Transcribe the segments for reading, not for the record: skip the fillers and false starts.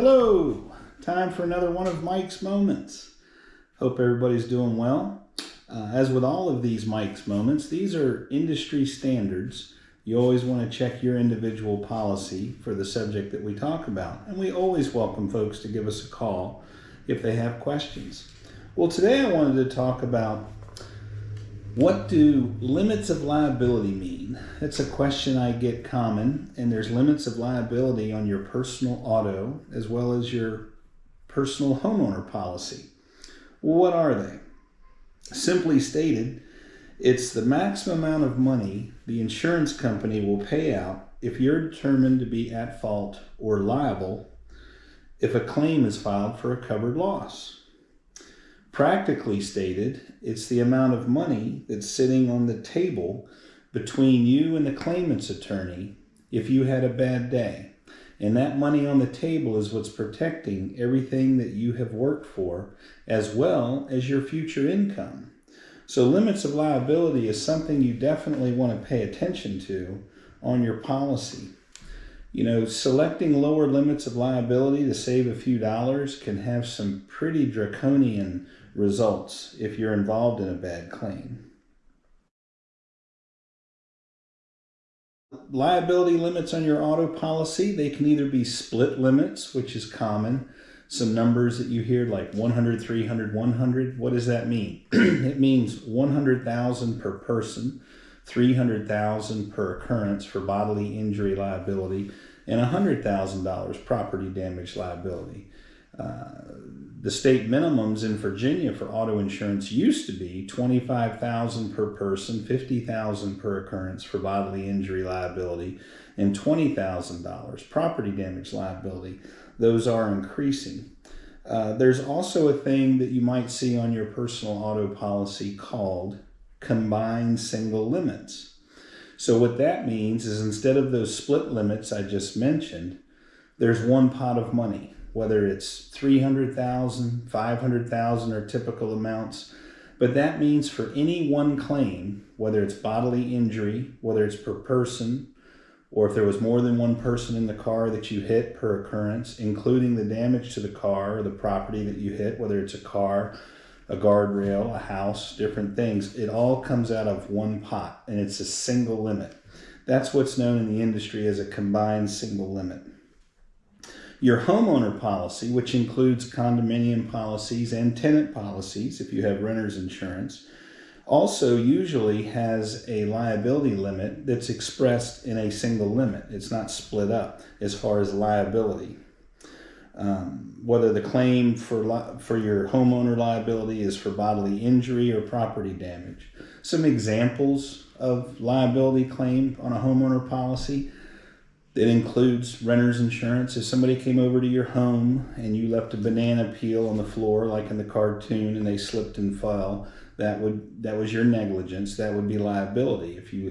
Hello! Time for another one of Mike's Moments. Hope everybody's doing well. As with all of these Mike's Moments, these are industry standards. You always want to check your individual policy for the subject that we talk about. And we always welcome folks to give us a call if they have questions. Well, today I wanted to talk about what do limits of liability mean? It's a question I get common, and there's limits of liability on your personal auto as well as your personal homeowner policy. What are they? Simply stated, it's the maximum amount of money the insurance company will pay out if you're determined to be at fault or liable if a claim is filed for a covered loss. Practically stated, it's the amount of money that's sitting on the table between you and the claimant's attorney if you had a bad day. And that money on the table is what's protecting everything that you have worked for, as well as your future income. So limits of liability is something you definitely want to pay attention to on your policy. You know, selecting lower limits of liability to save a few dollars can have some pretty draconian results if you're involved in a bad claim. Liability limits on your auto policy, they can either be split limits, which is common. Some numbers that you hear like 100, 300, 100. What does that mean? It means $100,000 per person, $300,000 per occurrence for bodily injury liability, and $100,000 property damage liability. The state minimums in Virginia for auto insurance used to be $25,000 per person, $50,000 per occurrence for bodily injury liability, and $20,000 property damage liability. Those are increasing. There's also a thing that you might see on your personal auto policy called combined single limits. So what that means is instead of those split limits I just mentioned, there's one pot of money. Whether it's $300,000, $500,000 are typical amounts. But that means for any one claim, whether it's bodily injury, whether it's per person, or if there was more than one person in the car that you hit per occurrence, including the damage to the car or the property that you hit, whether it's a car, a guardrail, a house, different things, it all comes out of one pot, and it's a single limit. That's what's known in the industry as a combined single limit. Your homeowner policy, which includes condominium policies and tenant policies, if you have renter's insurance, also usually has a liability limit that's expressed in a single limit. It's not split up as far as liability. Whether the claim for your homeowner liability is for bodily injury or property damage. Some examples of liability claim on a homeowner policy: it includes renter's insurance. If somebody came over to your home and you left a banana peel on the floor like in the cartoon and they slipped and fell, that was your negligence. That would be liability. If you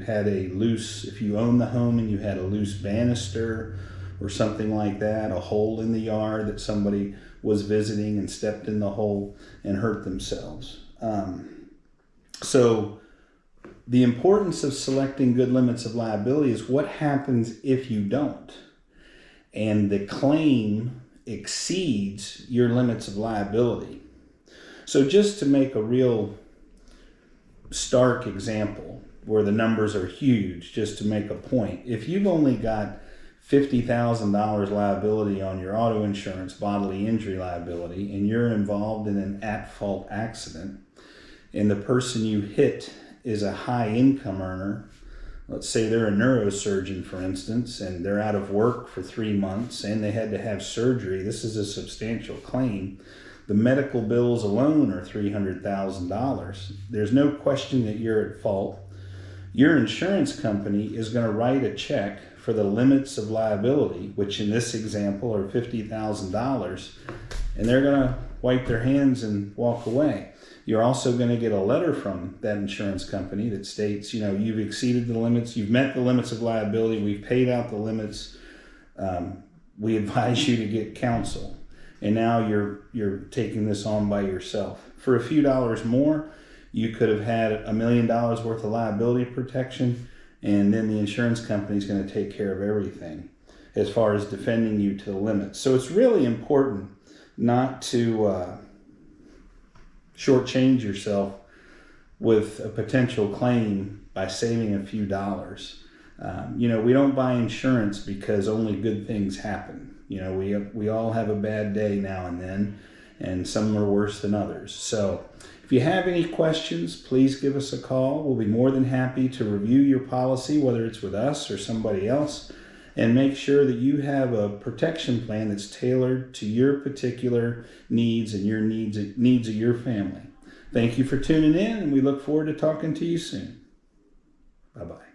owned the home and you had a loose banister or something like that, a hole in the yard that somebody was visiting and stepped in the hole and hurt themselves. So the importance of selecting good limits of liability is what happens if you don't, and the claim exceeds your limits of liability. So just to make a real stark example where the numbers are huge, just to make a point, if you've only got $50,000 liability on your auto insurance, bodily injury liability, and you're involved in an at-fault accident, and the person you hit is a high income earner, let's say they're a neurosurgeon, for instance, and they're out of work for 3 months and they had to have surgery, this is a substantial claim. The medical bills alone are $300,000. There's no question that you're at fault. Your insurance company is going to write a check for the limits of liability, which in this example are $50,000, and they're going to wipe their hands and walk away. You're also going to get a letter from that insurance company that states, you've exceeded the limits, you've met the limits of liability, we've paid out the limits, we advise you to get counsel. And now you're taking this on by yourself. For a few dollars more, you could have had $1 million worth of liability protection, and then the insurance company is going to take care of everything. as far as defending you to the limit. So it's really important not to shortchange yourself with a potential claim by saving a few dollars. We don't buy insurance because only good things happen. We all have a bad day now and then, and some are worse than others. So if you have any questions, please give us a call. We'll be more than happy to review your policy, whether it's with us or somebody else, and make sure that you have a protection plan that's tailored to your particular needs and your needs of your family. Thank you for tuning in, and we look forward to talking to you soon. Bye-bye.